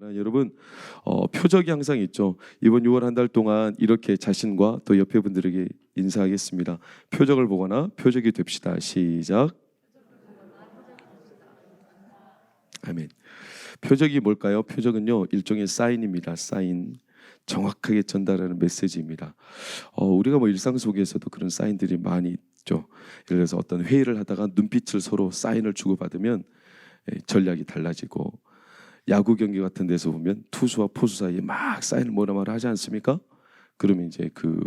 여러분, 표적이 항상 있죠. 이번 6월 한 달 동안 이렇게 자신과 또 옆에 분들에게 인사하겠습니다. 표적을 보거나 표적이 됩시다. 시작. 아멘. 표적이 뭘까요? 표적은요, 일종의 사인입니다. 사인. 정확하게 전달하는 메시지입니다. 우리가 뭐 일상 속에서도 그런 사인들이 많이 있죠. 예를 들어서 어떤 회의를 하다가 눈빛을 서로 사인을 주고받으면 전략이 달라지고, 야구 경기 같은 데서 보면 투수와 포수 사이에 막 사인을 뭐라 말을 하지 않습니까? 그러면 이제 그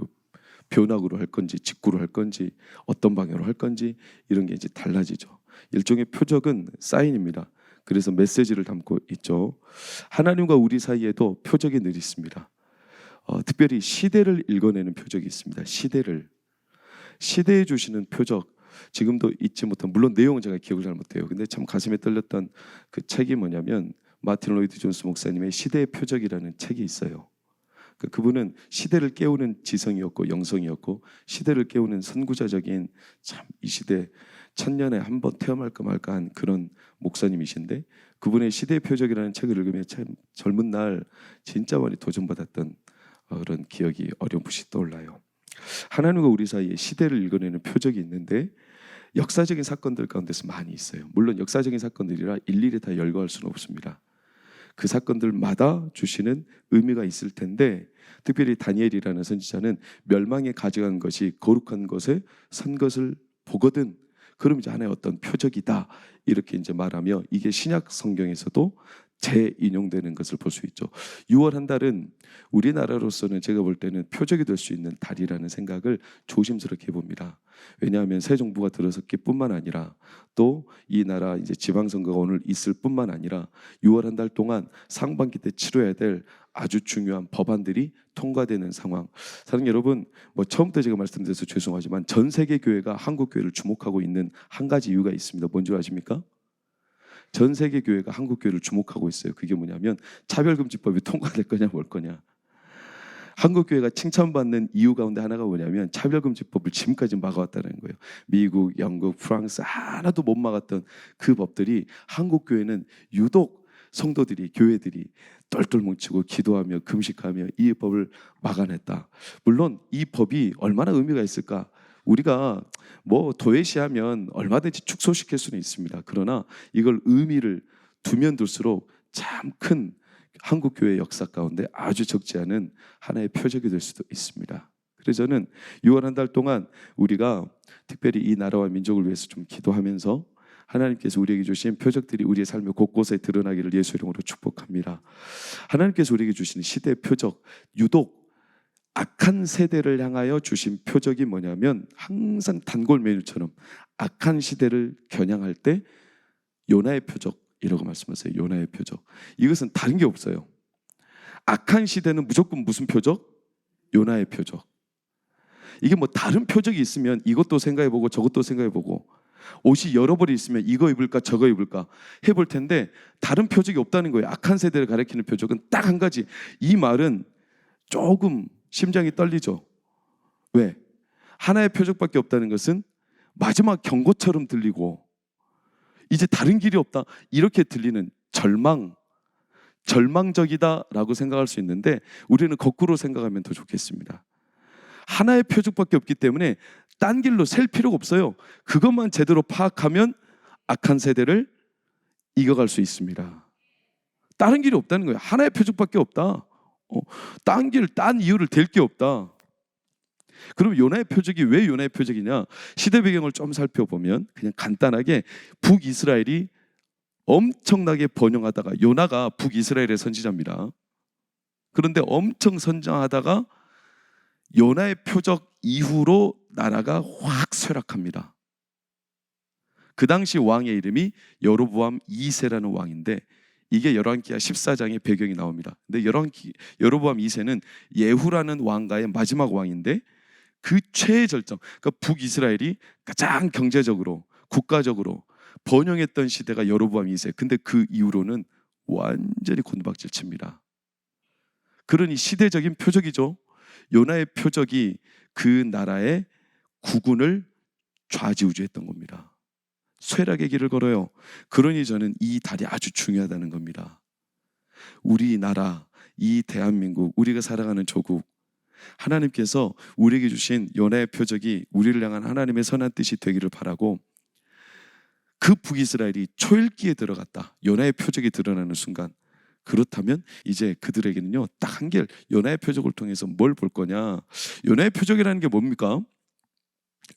변화구로 할 건지 직구로 할 건지 어떤 방향으로 할 건지 이런 게 이제 달라지죠. 일종의 표적은 사인입니다. 그래서 메시지를 담고 있죠. 하나님과 우리 사이에도 표적이 늘 있습니다. 특별히 시대를 읽어내는 표적이 있습니다. 시대에 주시는 표적, 지금도 잊지 못한, 물론 내용은 제가 기억을 잘 못해요. 근데 참 가슴에 떨렸던 그 책이 뭐냐면 마틴 로이드 존스 목사님의 시대의 표적이라는 책이 있어요. 그분은 시대를 깨우는 지성이었고 영성이었고 시대를 깨우는 선구자적인, 참 이 시대 천년에 한 번 태어날까 말까한 그런 목사님이신데, 그분의 시대의 표적이라는 책을 읽으면 참 젊은 날 진짜 많이 도전받았던 그런 기억이 어렴풋이 떠올라요. 하나님과 우리 사이에 시대를 읽어내는 표적이 있는데, 역사적인 사건들 가운데서 많이 있어요. 물론 역사적인 사건들이라 일일이 다 열거할 수는 없습니다. 그 사건들마다 주시는 의미가 있을 텐데, 특별히 다니엘이라는 선지자는 멸망에 가져간 것이 거룩한 것에 선 것을 보거든. 그럼 이제 하나의 어떤 표적이다, 이렇게 이제 말하며 이게 신약 성경에서도 재인용되는 것을 볼 수 있죠. 6월 한 달은 우리나라로서는 제가 볼 때는 표적이 될 수 있는 달이라는 생각을 조심스럽게 해봅니다. 왜냐하면 새 정부가 들어섰기 뿐만 아니라 또 이 나라 이제 지방선거가 오늘 있을 뿐만 아니라 6월 한 달 동안 상반기 때 치러야 될 아주 중요한 법안들이 통과되는 상황. 사랑하는 여러분, 뭐 처음부터 제가 말씀드려서 죄송하지만 전 세계 교회가 한국 교회를 주목하고 있는 한 가지 이유가 있습니다. 뭔지 아십니까? 전 세계 교회가 한국 교회를 주목하고 있어요. 그게 뭐냐면 차별금지법이 통과될 거냐 뭘 거냐. 한국 교회가 칭찬받는 이유 가운데 하나가 뭐냐면 차별금지법을 지금까지 막아왔다는 거예요. 미국, 영국, 프랑스 하나도 못 막았던 그 법들이 한국 교회는 유독 성도들이, 교회들이 똘똘 뭉치고 기도하며 금식하며 이 법을 막아냈다. 물론 이 법이 얼마나 의미가 있을까? 우리가 뭐 도외시하면 얼마든지 축소시킬 수는 있습니다. 그러나 이걸 의미를 두면 둘수록 참 큰 한국 교회 역사 가운데 아주 적지 않은 하나의 표적이 될 수도 있습니다. 그래서 저는 6월 한 달 동안 우리가 특별히 이 나라와 민족을 위해서 좀 기도하면서 하나님께서 우리에게 주신 표적들이 우리의 삶의 곳곳에 드러나기를 예수 이름으로 축복합니다. 하나님께서 우리에게 주시는 시대의 표적, 유독 악한 세대를 향하여 주신 표적이 뭐냐면, 항상 단골 메뉴처럼 악한 시대를 겨냥할 때 요나의 표적이라고 말씀하세요. 요나의 표적. 이것은 다른 게 없어요. 악한 시대는 무조건 무슨 표적? 요나의 표적. 이게 뭐 다른 표적이 있으면 이것도 생각해보고 저것도 생각해보고, 옷이 여러 벌이 있으면 이거 입을까 저거 입을까 해볼 텐데 다른 표적이 없다는 거예요. 악한 세대를 가리키는 표적은 딱 한 가지. 이 말은 조금 심장이 떨리죠. 왜? 하나의 표적밖에 없다는 것은 마지막 경고처럼 들리고 이제 다른 길이 없다 이렇게 들리는 절망적이다라고 생각할 수 있는데, 우리는 거꾸로 생각하면 더 좋겠습니다. 하나의 표적밖에 없기 때문에 딴 길로 셀 필요가 없어요. 그것만 제대로 파악하면 악한 세대를 이겨갈 수 있습니다. 다른 길이 없다는 거예요. 하나의 표적밖에 없다. 딴 이유를 댈 게 없다. 그럼 요나의 표적이 왜 요나의 표적이냐? 시대 배경을 좀 살펴보면 그냥 간단하게 북이스라엘이 엄청나게 번영하다가, 요나가 북이스라엘의 선지자입니다. 그런데 엄청 선장하다가 요나의 표적 이후로 나라가 확 쇠락합니다. 그 당시 왕의 이름이 여로보암 2세라는 왕인데, 이게 열왕기하 14장의 배경이 나옵니다. 근데 여로보암 2세는 예후라는 왕가의 마지막 왕인데, 그 최의 절정, 그러니까 북이스라엘이 가장 경제적으로 국가적으로 번영했던 시대가 여로보암 2세. 근데 그 이후로는 완전히 곤박질 칩니다. 그러니 시대적인 표적이죠. 요나의 표적이 그 나라의 국운을 좌지우지했던 겁니다. 쇠락의 길을 걸어요. 그러니 저는 이 달이 아주 중요하다는 겁니다. 우리나라, 이 대한민국, 우리가 살아가는 조국, 하나님께서 우리에게 주신 요나의 표적이 우리를 향한 하나님의 선한 뜻이 되기를 바라고, 그 북이스라엘이 초읽기에 들어갔다, 요나의 표적이 드러나는 순간, 그렇다면 이제 그들에게는요 딱 한결 요나의 표적을 통해서 뭘 볼 거냐. 요나의 표적이라는 게 뭡니까?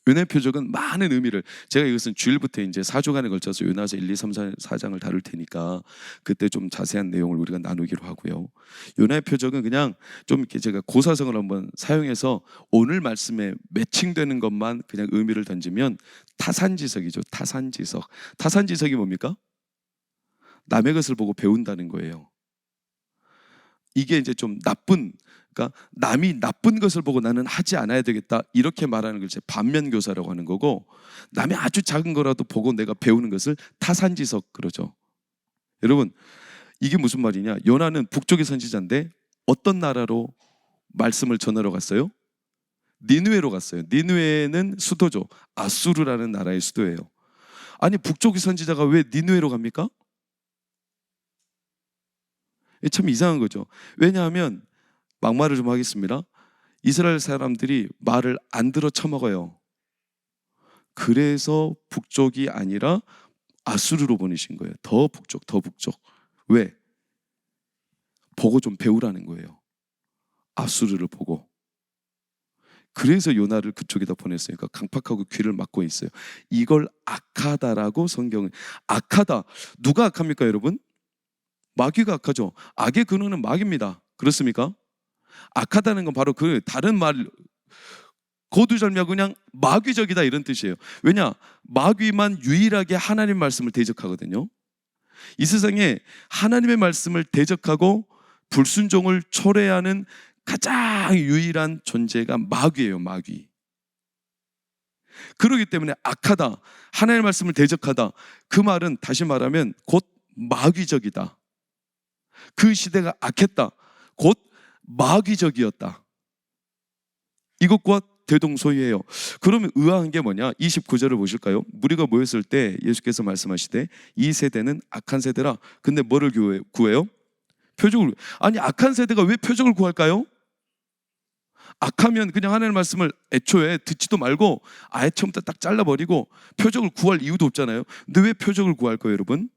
요나의 표적은 많은 의미를, 제가 이것은 주일부터 이제 4주간에 걸쳐서 요나서 1, 2, 3, 4장을 다룰 테니까 그때 좀 자세한 내용을 우리가 나누기로 하고요. 요나의 표적은 그냥 좀 이렇게 제가 고사성을 한번 사용해서 오늘 말씀에 매칭되는 것만 그냥 의미를 던지면 타산지석이죠. 타산지석. 타산지석이 뭡니까? 남의 것을 보고 배운다는 거예요. 이게 이제 좀 나쁜, 그러니까 남이 나쁜 것을 보고 나는 하지 않아야 되겠다 이렇게 말하는 걸 이제 반면교사라고 하는 거고, 남이 아주 작은 거라도 보고 내가 배우는 것을 타산지석 그러죠. 여러분, 이게 무슨 말이냐? 요나는 북쪽의 선지자인데 어떤 나라로 말씀을 전하러 갔어요? 니느웨로 갔어요. 니느웨는 수도죠. 아수르라는 나라의 수도예요. 아니 북쪽의 선지자가 왜 니느웨로 갑니까? 참 이상한 거죠. 왜냐하면 막말을 좀 하겠습니다. 이스라엘 사람들이 말을 안 들어 처먹어요. 그래서 북쪽이 아니라 아수르로 보내신 거예요. 더 북쪽, 더 북쪽. 왜? 보고 좀 배우라는 거예요. 아수르를 보고. 그래서 요나를 그쪽에다 보냈으니까 강팍하고 귀를 막고 있어요. 이걸 악하다라고 성경은, 악하다. 누가 악합니까 여러분? 마귀가 악하죠. 악의 근원은 마귀입니다. 그렇습니까? 악하다는 건 바로 그 다른 말, 거두절미하고 그냥 마귀적이다 이런 뜻이에요. 왜냐? 마귀만 유일하게 하나님 말씀을 대적하거든요. 이 세상에 하나님의 말씀을 대적하고 불순종을 초래하는 가장 유일한 존재가 마귀예요. 마귀. 그렇기 때문에 악하다, 하나님의 말씀을 대적하다, 그 말은 다시 말하면 곧 마귀적이다. 그 시대가 악했다, 곧 마귀적이었다. 이것과 대동소이해요. 그러면 의아한 게 뭐냐? 29절을 보실까요? 무리가 모였을 때 예수께서 말씀하시되 이 세대는 악한 세대라. 근데 뭐를 구해요? 표적을. 아니 악한 세대가 왜 표적을 구할까요? 악하면 그냥 하나님의 말씀을 애초에 듣지도 말고 아예 처음부터 딱 잘라버리고 표적을 구할 이유도 없잖아요. 근데 왜 표적을 구할까요 여러분?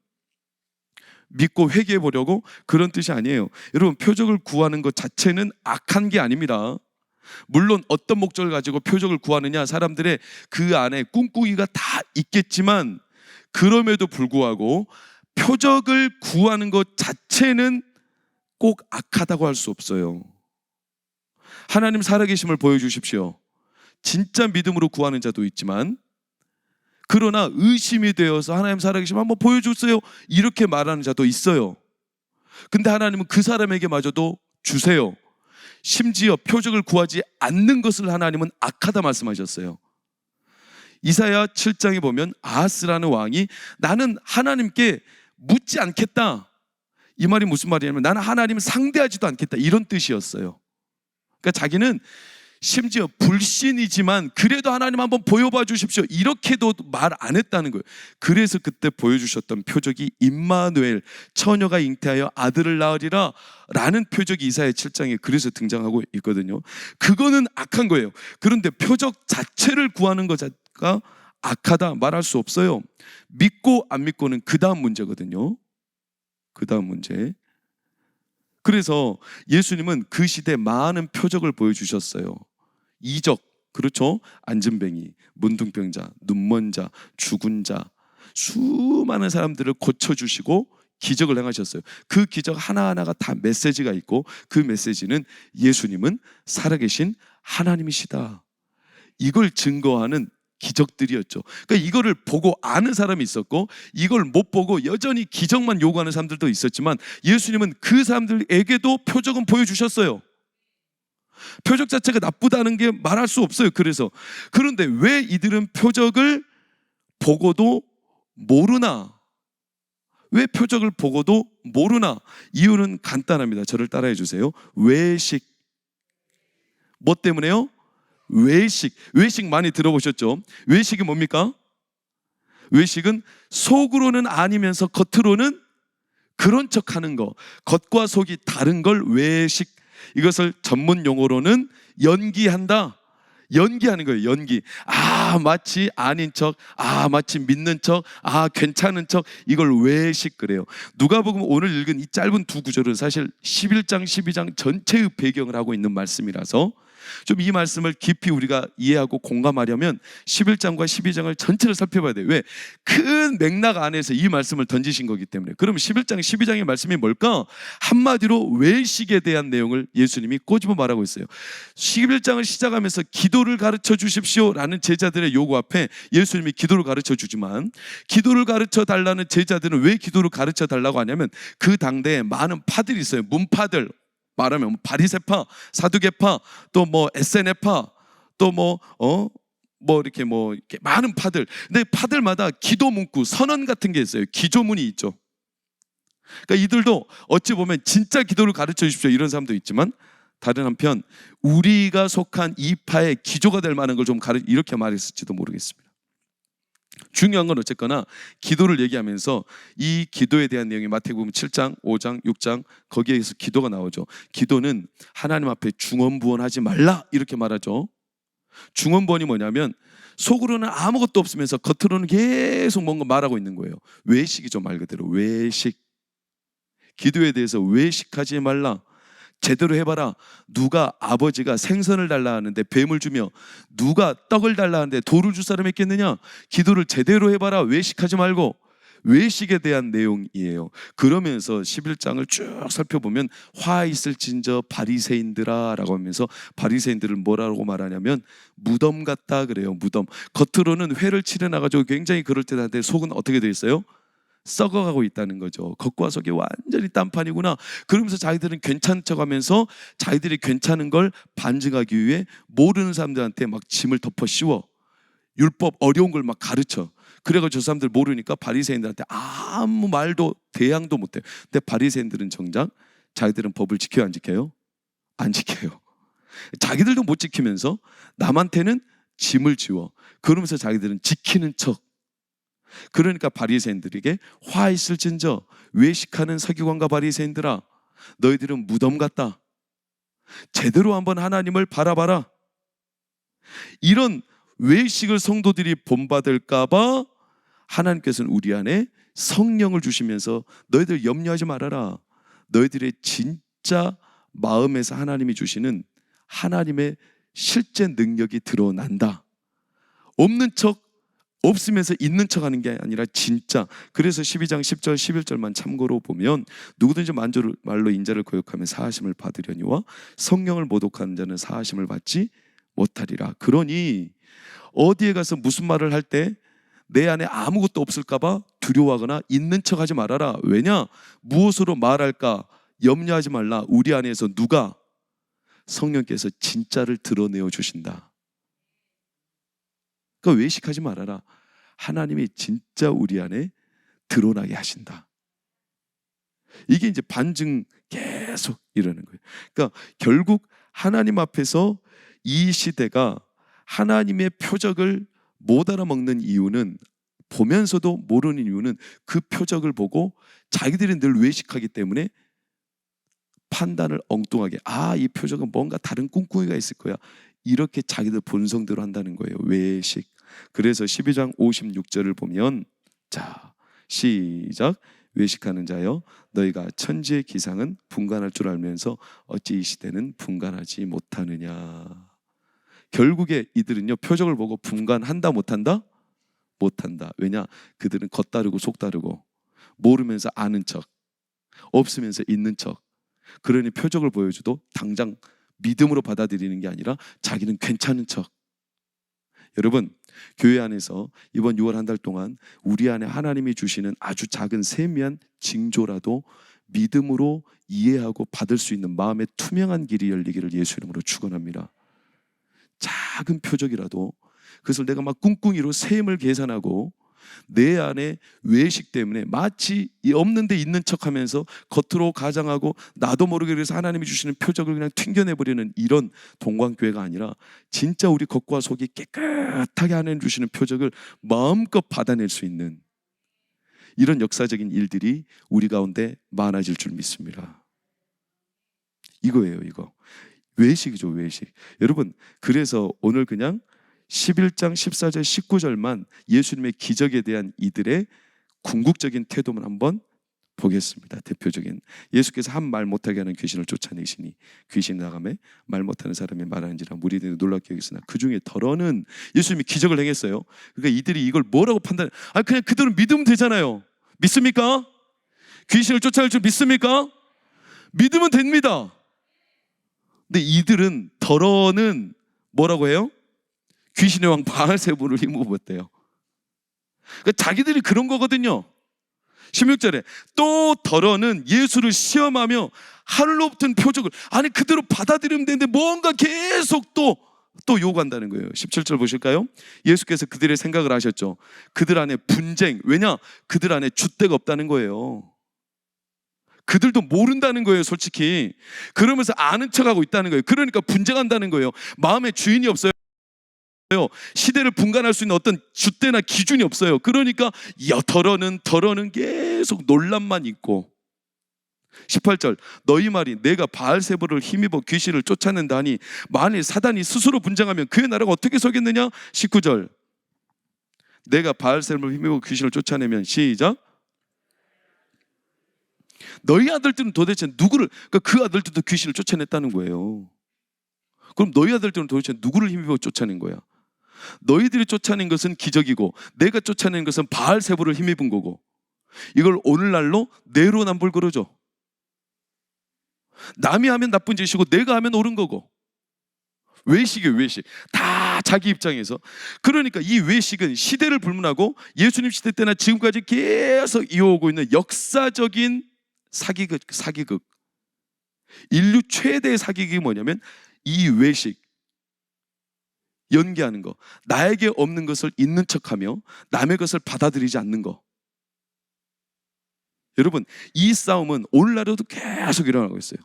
믿고 회개해 보려고? 그런 뜻이 아니에요. 여러분, 표적을 구하는 것 자체는 악한 게 아닙니다. 물론 어떤 목적을 가지고 표적을 구하느냐, 사람들의 그 안에 꿍꿍이가 다 있겠지만, 그럼에도 불구하고 표적을 구하는 것 자체는 꼭 악하다고 할 수 없어요. 하나님 살아계심을 보여주십시오. 진짜 믿음으로 구하는 자도 있지만, 그러나 의심이 되어서 하나님 살아계심 한번 보여주세요 이렇게 말하는 자도 있어요. 근데 하나님은 그 사람에게 마저도 주세요. 심지어 표적을 구하지 않는 것을 하나님은 악하다 말씀하셨어요. 이사야 7장에 보면 아하스라는 왕이 나는 하나님께 묻지 않겠다, 이 말이 무슨 말이냐면 나는 하나님을 상대하지도 않겠다 이런 뜻이었어요. 그러니까 자기는 심지어 불신이지만 그래도 하나님 한번 보여봐 주십시오 이렇게도 말 안 했다는 거예요. 그래서 그때 보여주셨던 표적이 임마누엘, 처녀가 잉태하여 아들을 낳으리라 라는 표적이 이사야 7장에 그래서 등장하고 있거든요. 그거는 악한 거예요. 그런데 표적 자체를 구하는 것가 악하다 말할 수 없어요. 믿고 안 믿고는 그 다음 문제거든요. 그 다음 문제. 그래서 예수님은 그 시대에 많은 표적을 보여주셨어요. 이적, 그렇죠? 안진뱅이, 문둥병자, 눈먼 자, 죽은 자, 수많은 사람들을 고쳐주시고 기적을 행하셨어요. 그 기적 하나하나가 다 메시지가 있고, 그 메시지는 예수님은 살아계신 하나님이시다, 이걸 증거하는 기적들이었죠. 그러니까 이거를 보고 아는 사람이 있었고, 이걸 못 보고 여전히 기적만 요구하는 사람들도 있었지만, 예수님은 그 사람들에게도 표적은 보여주셨어요. 표적 자체가 나쁘다는 게 말할 수 없어요. 그런데 왜 이들은 표적을 보고도 모르나? 왜 표적을 보고도 모르나? 이유는 간단합니다. 저를 따라해 주세요. 외식. 뭐 때문에요? 외식. 외식 많이 들어보셨죠? 외식이 뭡니까? 외식은 속으로는 아니면서 겉으로는 그런 척하는 거, 겉과 속이 다른 걸 외식, 이것을 전문 용어로는 연기한다. 연기하는 거예요. 연기. 마치 아닌 척, 마치 믿는 척, 괜찮은 척, 이걸 외식 그래요. 누가복음 오늘 읽은 이 짧은 두 구절은 사실 11장 12장 전체의 배경을 하고 있는 말씀이라서 좀 이 말씀을 깊이 우리가 이해하고 공감하려면 11장과 12장을 전체를 살펴봐야 돼요. 왜? 큰 맥락 안에서 이 말씀을 던지신 거기 때문에. 그럼 11장 12장의 말씀이 뭘까? 한마디로 외식에 대한 내용을 예수님이 꼬집어 말하고 있어요. 11장을 시작하면서 기도를 가르쳐 주십시오 라는 제자들의 요구 앞에 예수님이 기도를 가르쳐 주지만, 기도를 가르쳐 달라는 제자들은 왜 기도를 가르쳐 달라고 하냐면 그 당대에 많은 파들이 있어요. 문파들, 말하면 바리새파, 사두개파, 또 SNF파, 또 이렇게 많은 파들. 근데 파들마다 기도 문구, 선언 같은 게 있어요. 기조문이 있죠. 그러니까 이들도 어찌 보면 진짜 기도를 가르쳐 주십시오 이런 사람도 있지만, 다른 한편 우리가 속한 이 파의 기조가 될 만한 걸 좀 이렇게 말했을지도 모르겠습니다. 중요한 건 어쨌거나 기도를 얘기하면서 이 기도에 대한 내용이 마태복음 7장, 5장, 6장 거기에서 기도가 나오죠. 기도는 하나님 앞에 중언부언하지 말라 이렇게 말하죠. 중언부언이 뭐냐면 속으로는 아무것도 없으면서 겉으로는 계속 뭔가 말하고 있는 거예요. 외식이죠. 말 그대로 외식. 기도에 대해서 외식하지 말라. 제대로 해봐라. 누가 아버지가 생선을 달라 하는데 뱀을 주며 누가 떡을 달라 하는데 돌을 줄 사람이 있겠느냐? 기도를 제대로 해봐라. 외식하지 말고. 외식에 대한 내용이에요. 그러면서 11장을 쭉 살펴보면 화 있을진저 바리새인들아 라고 하면서 바리새인들을 뭐라고 말하냐면 무덤 같다 그래요. 무덤. 겉으로는 회를 치러나가지고 굉장히 그럴듯한데 속은 어떻게 돼 있어요? 썩어가고 있다는 거죠. 겉과 속이 완전히 딴판이구나. 그러면서 자기들은 괜찮은 척하면서 자기들이 괜찮은 걸 반증하기 위해 모르는 사람들한테 막 짐을 덮어 씌워 율법 어려운 걸 막 가르쳐. 그래가지고 저 사람들 모르니까 바리새인들한테 아무 말도 대항도 못해요. 근데 바리새인들은 정작 자기들은 법을 지켜요 안 지켜요? 안 지켜요. 자기들도 못 지키면서 남한테는 짐을 지워. 그러면서 자기들은 지키는 척. 그러니까 바리새인들에게 화 있을진저 외식하는 서기관과 바리새인들아 너희들은 무덤 같다. 제대로 한번 하나님을 바라봐라. 이런 외식을 성도들이 본받을까 봐 하나님께서는 우리 안에 성령을 주시면서 너희들 염려하지 말아라. 너희들의 진짜 마음에서 하나님이 주시는 하나님의 실제 능력이 드러난다. 없는 척 없으면서 있는 척하는 게 아니라 진짜. 그래서 12장 10절 11절만 참고로 보면 누구든지 말로 인자를 거역하면 사하심을 받으려니와 성령을 모독하는 자는 사하심을 받지 못하리라. 그러니 어디에 가서 무슨 말을 할 때 내 안에 아무것도 없을까 봐 두려워하거나 있는 척하지 말아라. 왜냐? 무엇으로 말할까 염려하지 말라. 우리 안에서 누가? 성령께서 진짜를 드러내어 주신다. 그러니까 외식하지 말아라. 하나님이 진짜 우리 안에 드러나게 하신다. 이게 이제 반증 계속 이러는 거예요. 그러니까 결국 하나님 앞에서 이 시대가 하나님의 표적을 못 알아먹는 이유는, 보면서도 모르는 이유는 그 표적을 보고 자기들이 늘 외식하기 때문에 판단을 엉뚱하게, 이 표적은 뭔가 다른 꿍꿍이가 있을 거야, 이렇게 자기들 본성대로 한다는 거예요. 외식. 그래서 12장 56절을 보면, 자 시작. 외식하는 자여 너희가 천지의 기상은 분간할 줄 알면서 어찌 이 시대는 분간하지 못하느냐. 결국에 이들은요 표적을 보고 분간한다 못한다? 못한다. 왜냐? 그들은 겉다르고 속다르고 모르면서 아는 척, 없으면서 있는 척. 그러니 표적을 보여줘도 당장 믿음으로 받아들이는 게 아니라 자기는 괜찮은 척. 여러분, 교회 안에서 이번 6월 한 달 동안 우리 안에 하나님이 주시는 아주 작은 세미한 징조라도 믿음으로 이해하고 받을 수 있는 마음의 투명한 길이 열리기를 예수 이름으로 축원합니다. 작은 표적이라도, 그것을 내가 막 꿍꿍이로 셈을 계산하고 내 안에 외식 때문에 마치 없는데 있는 척하면서 겉으로 가장하고 나도 모르게 그래서 하나님이 주시는 표적을 그냥 튕겨내버리는 이런 동광교회가 아니라 진짜 우리 겉과 속이 깨끗하게 하나님 주시는 표적을 마음껏 받아낼 수 있는 이런 역사적인 일들이 우리 가운데 많아질 줄 믿습니다. 이거예요, 이거. 외식이죠, 외식. 여러분, 그래서 오늘 그냥 11장 14절 19절만 예수님의 기적에 대한 이들의 궁극적인 태도만 한번 보겠습니다. 대표적인 예수께서 한 말 못하게 하는 귀신을 쫓아내시니 귀신 나가매 말 못하는 사람이 말하는지라 무리들이 놀랍게 여겼으나 그 중에 더러는 예수님이 기적을 행했어요. 그러니까 이들이 이걸 뭐라고 판단? 그냥 그대로 믿으면 되잖아요. 믿습니까? 귀신을 쫓아낼 줄 믿습니까? 믿으면 됩니다. 근데 이들은 더러는 뭐라고 해요? 귀신의 왕 바알세불을 힘입었대요. 그러니까 자기들이 그런 거거든요. 16절에 또 더러는 예수를 시험하며 하늘로부터 표적을 그대로 받아들이면 되는데 뭔가 계속 또 요구한다는 거예요. 17절 보실까요? 예수께서 그들의 생각을 아셨죠. 그들 안에 분쟁, 왜냐? 그들 안에 줏대가 없다는 거예요. 그들도 모른다는 거예요, 솔직히. 그러면서 아는 척하고 있다는 거예요. 그러니까 분쟁한다는 거예요. 마음에 주인이 없어요. 시대를 분간할 수 있는 어떤 줏대나 기준이 없어요. 그러니까 더러는 계속 논란만 있고. 18절 너희 말이 내가 바알세불을 힘입어 귀신을 쫓아낸다니 만일 사단이 스스로 분쟁하면 그의 나라가 어떻게 서겠느냐. 19절 내가 바알세불을 힘입어 귀신을 쫓아내면 시작 너희 아들들은 도대체 누구를, 그러니까 그 아들들도 귀신을 쫓아냈다는 거예요. 그럼 너희 아들들은 도대체 누구를 힘입어 쫓아낸 거야? 너희들이 쫓아낸 것은 기적이고 내가 쫓아낸 것은 바알세불을 힘입은 거고, 이걸 오늘날로 내로남불 그러죠. 남이 하면 나쁜 짓이고 내가 하면 옳은 거고. 외식이에요, 외식. 다 자기 입장에서. 그러니까 이 외식은 시대를 불문하고 예수님 시대 때나 지금까지 계속 이어오고 있는 역사적인 사기극. 인류 최대의 사기극이 뭐냐면 이 외식, 연기하는 거, 나에게 없는 것을 있는 척하며 남의 것을 받아들이지 않는 거. 여러분, 이 싸움은 오늘날에도 계속 일어나고 있어요.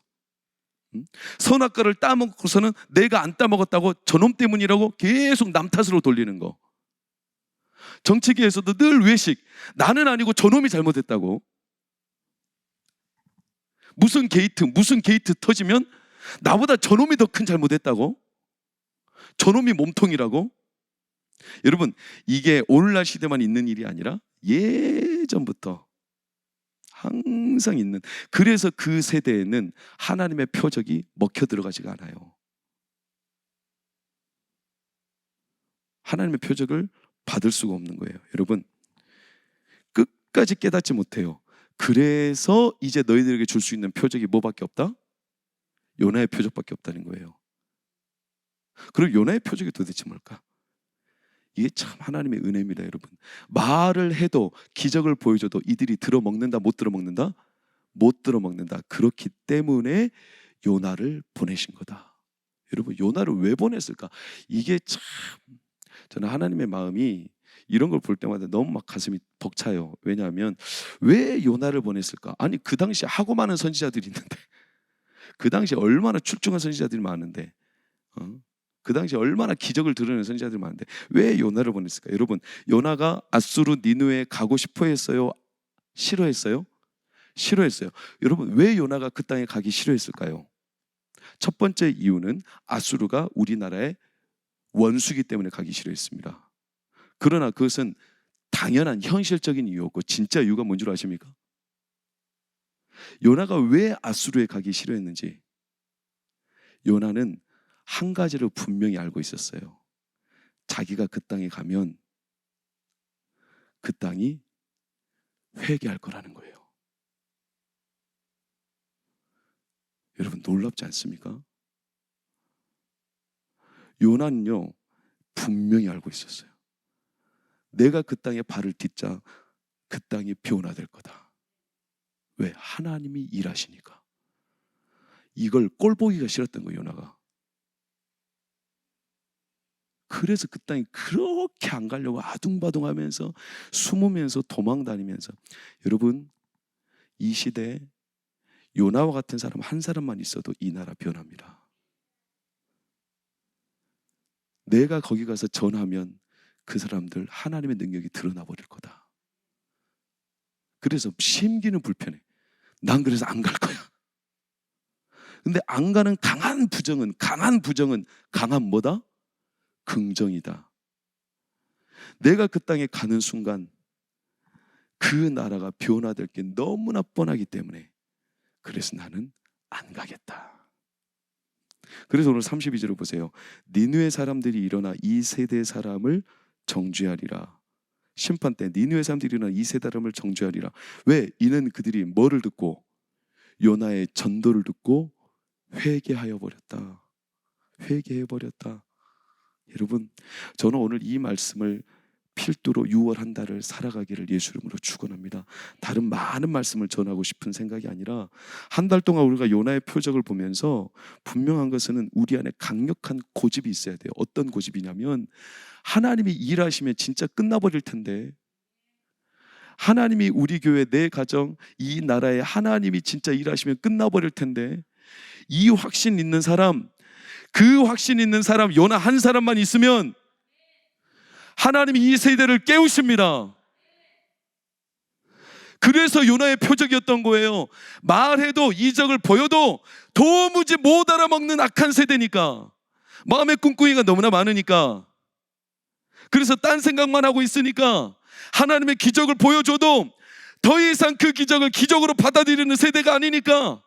선악과를 따먹고서는 내가 안 따먹었다고 저놈 때문이라고 계속 남 탓으로 돌리는 거. 정치계에서도 늘 외식, 나는 아니고 저놈이 잘못했다고. 무슨 게이트 터지면 나보다 저놈이 더 큰 잘못했다고, 저놈이 몸통이라고. 여러분, 이게 오늘날 시대만 있는 일이 아니라 예전부터 항상 있는, 그래서 그 세대에는 하나님의 표적이 먹혀 들어가지가 않아요. 하나님의 표적을 받을 수가 없는 거예요. 여러분, 끝까지 깨닫지 못해요. 그래서 이제 너희들에게 줄 수 있는 표적이 뭐밖에 없다? 요나의 표적밖에 없다는 거예요. 그럼 요나의 표적이 도대체 뭘까? 이게 참 하나님의 은혜입니다, 여러분. 말을 해도, 기적을 보여줘도 이들이 들어먹는다, 못 들어먹는다? 못 들어먹는다. 그렇기 때문에 요나를 보내신 거다. 여러분, 요나를 왜 보냈을까? 이게 참, 저는 하나님의 마음이 이런 걸 볼 때마다 너무 막 가슴이 벅차요. 왜냐하면 왜 요나를 보냈을까? 아니, 그 당시에 하고 많은 선지자들이 있는데, 그 당시에 얼마나 출중한 선지자들이 많은데, 그 당시에 얼마나 기적을 드러내는 선지자들이 많은데 왜 요나를 보냈을까? 여러분, 요나가 아수르 니느웨에 가고 싶어 했어요? 싫어했어요? 싫어했어요. 여러분, 왜 요나가 그 땅에 가기 싫어했을까요? 첫 번째 이유는 아수르가 우리나라의 원수기 때문에 가기 싫어했습니다. 그러나 그것은 당연한 현실적인 이유였고, 진짜 이유가 뭔 줄 아십니까? 요나가 왜 아수르에 가기 싫어했는지, 요나는 한 가지를 분명히 알고 있었어요. 자기가 그 땅에 가면 그 땅이 회개할 거라는 거예요. 여러분, 놀랍지 않습니까? 요나는요, 분명히 알고 있었어요. 내가 그 땅에 발을 딛자 그 땅이 변화될 거다. 왜? 하나님이 일하시니까. 이걸 꼴보기가 싫었던 거예요, 요나가. 그래서 그 땅에 그렇게 안 가려고 아둥바둥하면서 숨으면서 도망다니면서. 여러분, 이 시대에 요나와 같은 사람 한 사람만 있어도 이 나라 변합니다. 내가 거기 가서 전하면 그 사람들 하나님의 능력이 드러나 버릴 거다. 그래서 심기는 불편해. 난 그래서 안 갈 거야. 근데 안 가는 강한 부정은 강한 뭐다? 긍정이다. 내가 그 땅에 가는 순간 그 나라가 변화될 게 너무나 뻔하기 때문에 그래서 나는 안 가겠다. 그래서 오늘 32절을 보세요. 니느웨 사람들이 일어나 이 세대 사람을 정죄하리라. 심판 때 니느웨 사람들이 일어나 이 세대 사람을 정죄하리라. 왜? 이는 그들이 뭐를 듣고? 요나의 전도를 듣고 회개하여 버렸다. 회개해 버렸다. 여러분, 저는 오늘 이 말씀을 필두로 6월 한 달을 살아가기를 예수 이름으로 축원합니다. 다른 많은 말씀을 전하고 싶은 생각이 아니라 한 달 동안 우리가 요나의 표적을 보면서 분명한 것은 우리 안에 강력한 고집이 있어야 돼요. 어떤 고집이냐면 하나님이 일하시면 진짜 끝나버릴 텐데, 하나님이 우리 교회, 내 가정, 이 나라에 하나님이 진짜 일하시면 끝나버릴 텐데, 이 확신 있는 사람, 그 확신 있는 사람 요나 한 사람만 있으면 하나님이 이 세대를 깨우십니다. 그래서 요나의 표적이었던 거예요. 말해도 이적을 보여도 도무지 못 알아먹는 악한 세대니까, 마음의 꿍꿍이가 너무나 많으니까, 그래서 딴 생각만 하고 있으니까 하나님의 기적을 보여줘도 더 이상 그 기적을 기적으로 받아들이는 세대가 아니니까,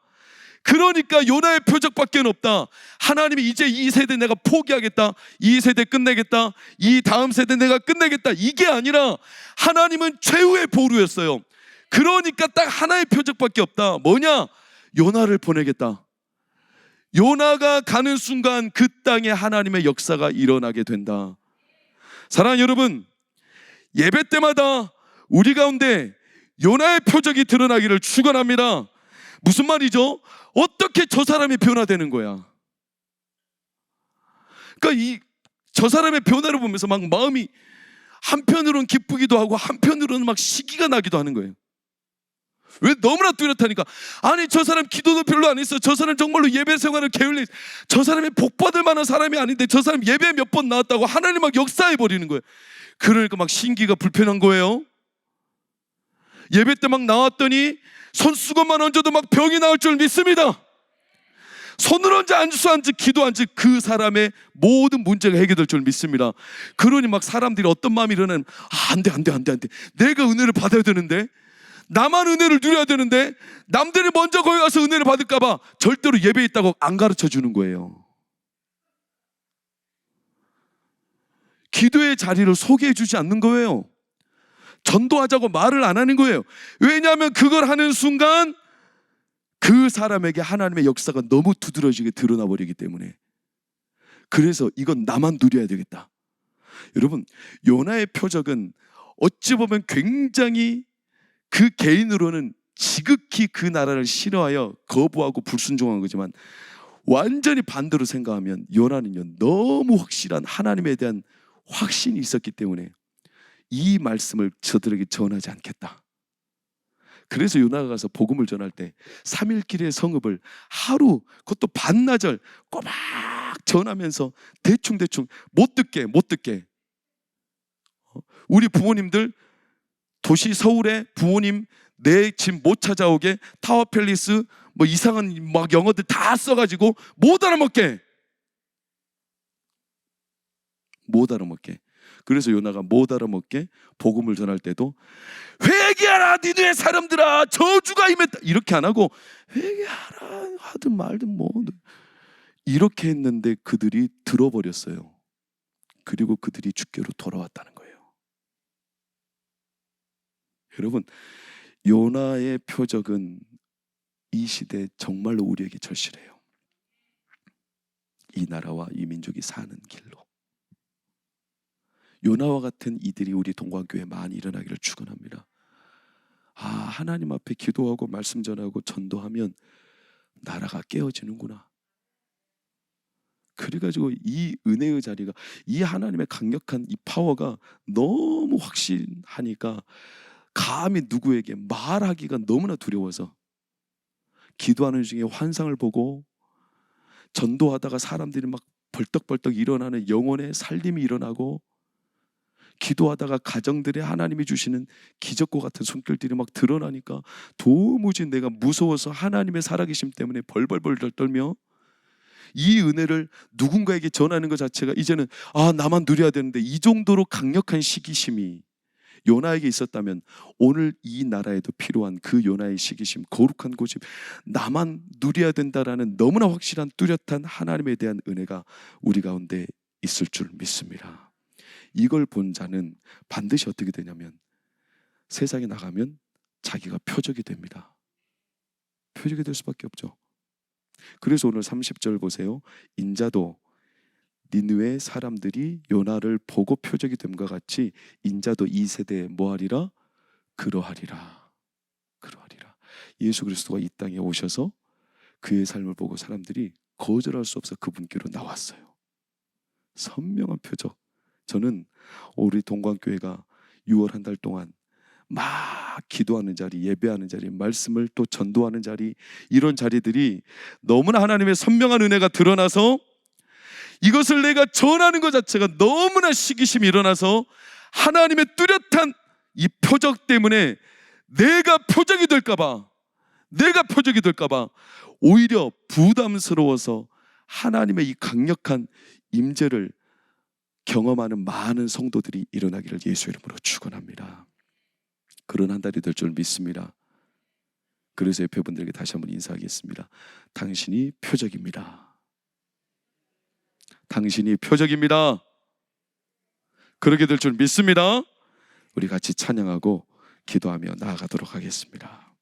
그러니까 요나의 표적밖에 없다. 하나님이 이제 이 세대 내가 포기하겠다, 이 세대 끝내겠다, 이 다음 세대 내가 끝내겠다, 이게 아니라 하나님은 최후의 보루였어요. 그러니까 딱 하나의 표적밖에 없다. 뭐냐? 요나를 보내겠다. 요나가 가는 순간 그 땅에 하나님의 역사가 일어나게 된다. 사랑하는 여러분, 예배 때마다 우리 가운데 요나의 표적이 드러나기를 축원합니다. 무슨 말이죠? 어떻게 저 사람이 변화되는 거야? 그러니까 저 사람의 변화를 보면서 막 마음이 한편으로는 기쁘기도 하고 한편으로는 막 시기가 나기도 하는 거예요. 왜? 너무나 뚜렷하니까. 아니, 저 사람 기도도 별로 안 했어. 저 사람 정말로 예배 생활을 게을리, 저 사람이 복받을 만한 사람이 아닌데 저 사람 예배 몇 번 나왔다고 하나님 막 역사해 버리는 거예요. 그러니까 막 신기가 불편한 거예요. 예배 때 막 나왔더니 손수건만 얹어도 막 병이 나올 줄 믿습니다. 손을 얹어 안수 앉지 기도 앉지 그 사람의 모든 문제가 해결될 줄 믿습니다. 그러니 막 사람들이 어떤 마음이 일어나면 안돼 내가 은혜를 받아야 되는데, 나만 은혜를 누려야 되는데, 남들이 먼저 거기 가서 은혜를 받을까 봐 절대로 예배에 있다고 안 가르쳐 주는 거예요. 기도의 자리를 소개해 주지 않는 거예요. 전도하자고 말을 안 하는 거예요. 왜냐하면 그걸 하는 순간 그 사람에게 하나님의 역사가 너무 두드러지게 드러나 버리기 때문에. 그래서 이건 나만 누려야 되겠다. 여러분, 요나의 표적은 어찌 보면 굉장히 그 개인으로는 지극히 그 나라를 싫어하여 거부하고 불순종한 거지만, 완전히 반대로 생각하면 요나는요, 너무 확실한 하나님에 대한 확신이 있었기 때문에 이 말씀을 저들에게 전하지 않겠다. 그래서 요나가 가서 복음을 전할 때 3일길의 성읍을 하루, 그것도 반나절 꼬박 전하면서 대충 못 듣게 우리 부모님들 도시 서울에 부모님 내 집 못 찾아오게 타워팰리스 뭐 이상한 막 영어들 다 써가지고 못 알아먹게. 그래서 요나가 못 알아먹게 복음을 전할 때도 회개하라 니네 사람들아 저주가 임했다 이렇게 안 하고 회개하라 하든 말든 뭐 이렇게 했는데 그들이 들어버렸어요. 그리고 그들이 주께로 돌아왔다는 거예요. 여러분, 요나의 표적은 이 시대 정말로 우리에게 절실해요. 이 나라와 이 민족이 사는 길로. 요나와 같은 이들이 우리 동광교회에 많이 일어나기를 축원합니다. 하나님 앞에 기도하고 말씀 전하고 전도하면 나라가 깨어지는구나. 그래가지고 이 은혜의 자리가, 이 하나님의 강력한 이 파워가 너무 확신하니까 감히 누구에게 말하기가 너무나 두려워서, 기도하는 중에 환상을 보고 전도하다가 사람들이 막 벌떡벌떡 일어나는 영혼의 살림이 일어나고, 기도하다가 가정들에 하나님이 주시는 기적과 같은 손길들이 막 드러나니까 도무지 내가 무서워서 하나님의 살아계심 때문에 벌벌벌 떨며 이 은혜를 누군가에게 전하는 것 자체가 이제는 나만 누려야 되는데, 이 정도로 강력한 시기심이 요나에게 있었다면 오늘 이 나라에도 필요한 그 요나의 시기심, 거룩한 고집, 나만 누려야 된다라는 너무나 확실한 뚜렷한 하나님에 대한 은혜가 우리 가운데 있을 줄 믿습니다. 이걸 본 자는 반드시 어떻게 되냐면 세상에 나가면 자기가 표적이 됩니다. 표적이 될 수밖에 없죠. 그래서 오늘 30절 보세요. 인자도 니느웨 사람들이 요나를 보고 표적이 됨과 같이 인자도 이 세대에 뭐하리라? 그러하리라. 그러하리라. 예수 그리스도가 이 땅에 오셔서 그의 삶을 보고 사람들이 거절할 수 없어 그분께로 나왔어요. 선명한 표적. 저는 우리 동광교회가 6월 한 달 동안 막 기도하는 자리, 예배하는 자리, 말씀을 또 전도하는 자리, 이런 자리들이 너무나 하나님의 선명한 은혜가 드러나서 이것을 내가 전하는 것 자체가 너무나 시기심이 일어나서 하나님의 뚜렷한 이 표적 때문에 내가 표적이 될까봐 오히려 부담스러워서 하나님의 이 강력한 임재를 경험하는 많은 성도들이 일어나기를 예수 이름으로 축원합니다. 그런 한 달이 될 줄 믿습니다. 그래서 옆에 분들에게 다시 한번 인사하겠습니다. 당신이 표적입니다. 당신이 표적입니다. 그렇게 될 줄 믿습니다. 우리 같이 찬양하고 기도하며 나아가도록 하겠습니다.